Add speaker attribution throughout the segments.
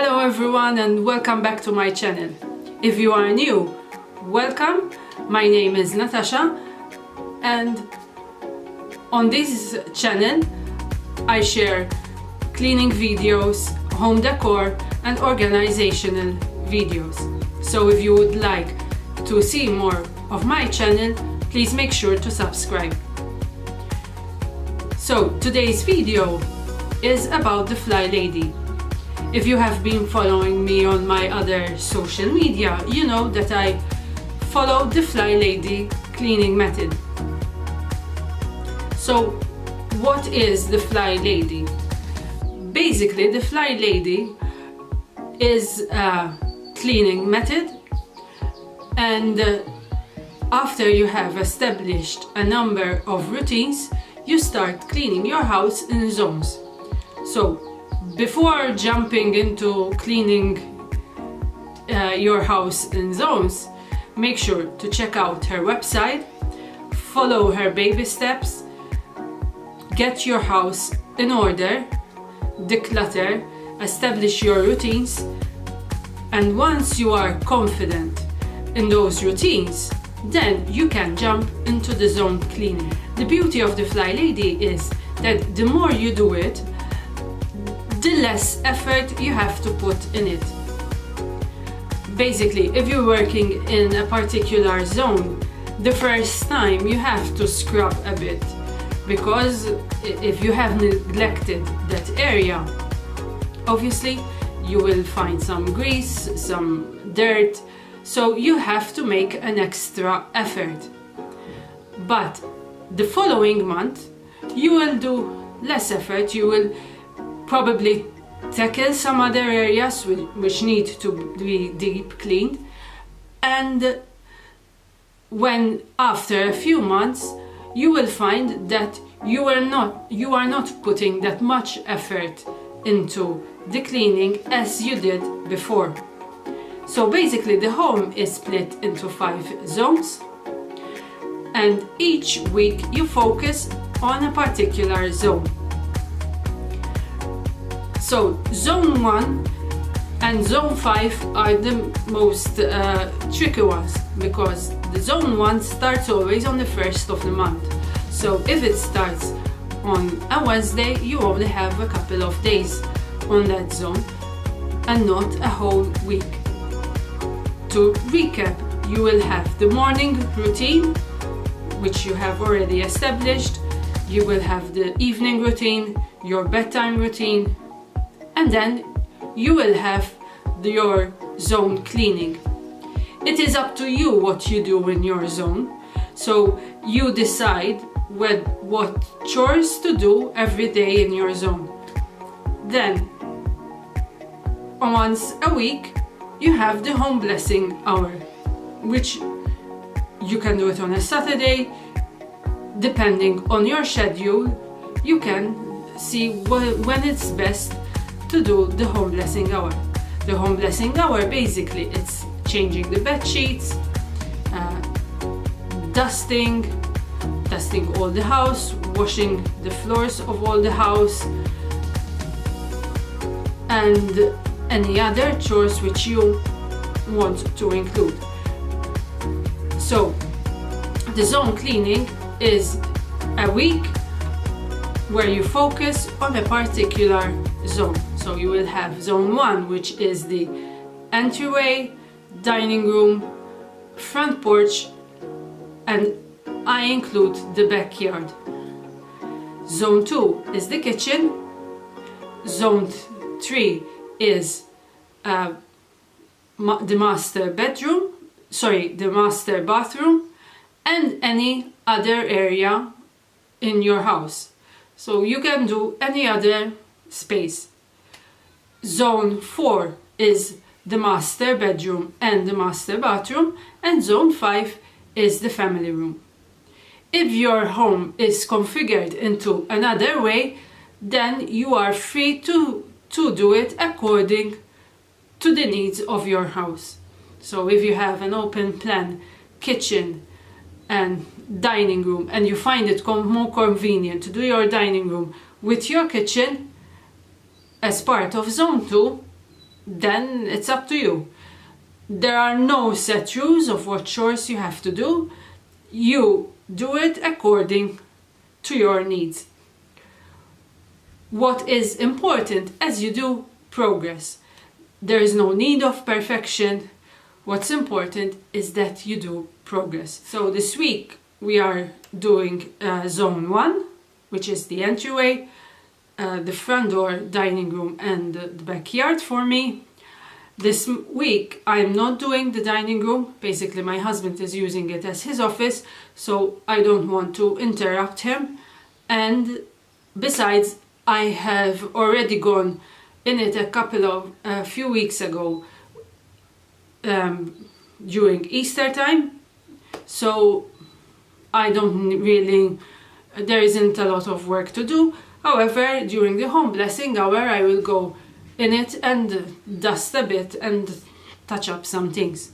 Speaker 1: Hello everyone and welcome back to my channel. If you are new, welcome. My name is Natasha and on this channel I share cleaning videos, home decor and organizational videos. So if you would like to see more of my channel, please make sure to subscribe. So today's video is about the Flylady. If you have been following me on my other social media, you know that I follow the Flylady cleaning method. So what is the Flylady? Basically, the Flylady is a cleaning method, and after you have established a number of routines, you start cleaning your house in zones. So before jumping into cleaning your house in zones, make sure to check out her website, follow her baby steps, get your house in order, declutter, establish your routines, and once you are confident in those routines, then you can jump into the zone cleaning. The beauty of the Flylady is that the more you do it, the less effort you have to put in it. Basically, if you're working in a particular zone, the first time you have to scrub a bit, because if you have neglected that area, obviously you will find some grease, some dirt, so you have to make an extra effort. But the following month you will do less effort. You will probably tackle some other areas which need to be deep cleaned, and when after a few months you will find that you are not putting that much effort into the cleaning as you did before. So basically the home is split into 5 zones, and each week you focus on a particular zone. So zone 1 and zone 5 are the most tricky ones, because the zone 1 starts always on the 1st of the month. So if it starts on a Wednesday, you only have a couple of days on that zone and not a whole week. To recap, you will have the morning routine, which you have already established. You will have the evening routine, your bedtime routine, and then you will have your zone cleaning. It is up to you what you do in your zone, so you decide what chores to do every day in your zone. Then once a week you have the home blessing hour, which you can do it on a Saturday. Depending on your schedule, you can see when it's best to do the home blessing hour. The home blessing hour, basically, it's changing the bed sheets, dusting all the house, washing the floors of all the house, and any other chores which you want to include. So the zone cleaning is a week where you focus on a particular zone. So you will have zone 1, which is the entryway, dining room, front porch, and I include the backyard. Zone 2 is the kitchen. Zone 3 is the master bathroom, and any other area in your house. So you can do any other space. Zone 4 is the master bedroom and the master bathroom, and zone 5 is the family room. If your home is configured into another way, then you are free to do it according to the needs of your house. So if you have an open plan kitchen and dining room, and you find it more convenient to do your dining room with your kitchen as part of zone 2, then it's up to you. There are no set rules of what chores you have to do. You do it according to your needs. What is important as you do progress. There is no need of perfection. What's important is that you do progress. So this week we are doing zone 1, which is the entryway, the front door, dining room and the backyard for me. This week I'm not doing the dining room. Basically my husband is using it as his office, so I don't want to interrupt him. And besides, I have already gone in it a few weeks ago during Easter time, so I don't really, there isn't a lot of work to do. However, during the home blessing hour I will go in it and dust a bit and touch up some things.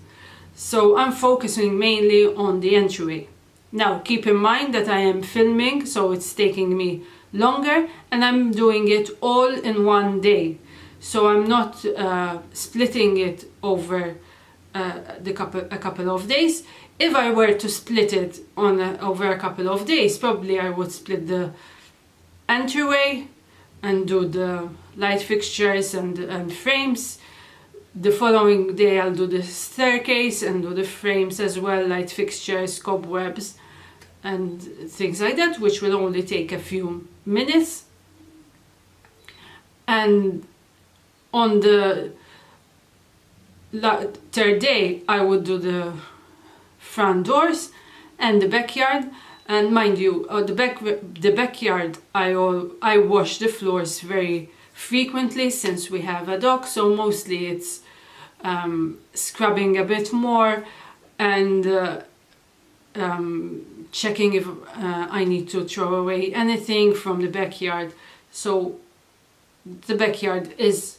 Speaker 1: So I'm focusing mainly on the entryway. Now keep in mind that I am filming, so it's taking me longer, and I'm doing it all in one day. So I'm not splitting it over a couple of days. If I were to split it on over a couple of days, probably I would split the entryway and do the light fixtures and frames. The following day I'll do the staircase and do the frames as well, light fixtures, cobwebs and things like that, which will only take a few minutes. And on the third day I would do the front doors and the backyard. And mind you, the backyard I wash the floors very frequently since we have a dog, so mostly it's scrubbing a bit more and checking if I need to throw away anything from the backyard. So the backyard is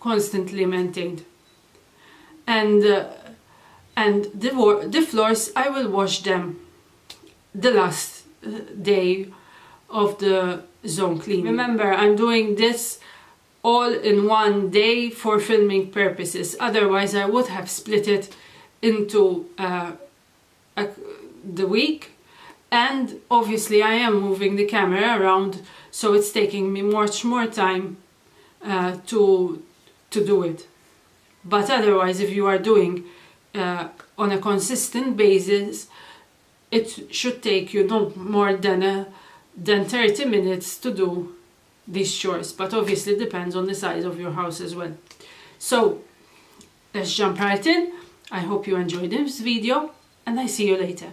Speaker 1: constantly maintained. And the floors, I will wash them the last day of the zone cleaning. Remember, I'm doing this all in one day for filming purposes. Otherwise I would have split it into the week, and obviously I am moving the camera around, so it's taking me much more time to do it. But otherwise, if you are doing on a consistent basis, it should take you not more than 30 minutes to do these chores, but obviously it depends on the size of your house as well. So let's jump right in. I hope you enjoyed this video, and I see you later.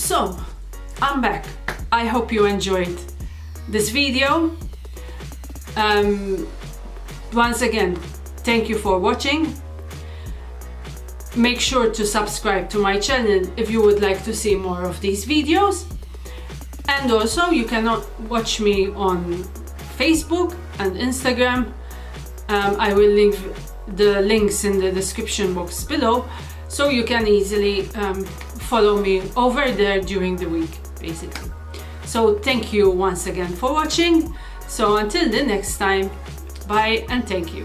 Speaker 1: So I'm back. I hope you enjoyed this video. Once again, thank you for watching. Make sure to subscribe to my channel if you would like to see more of these videos. And also you can watch me on Facebook and Instagram. I will leave the links in the description box below, so you can easily follow me over there during the week, basically. So thank you once again for watching. So until the next time, bye and thank you.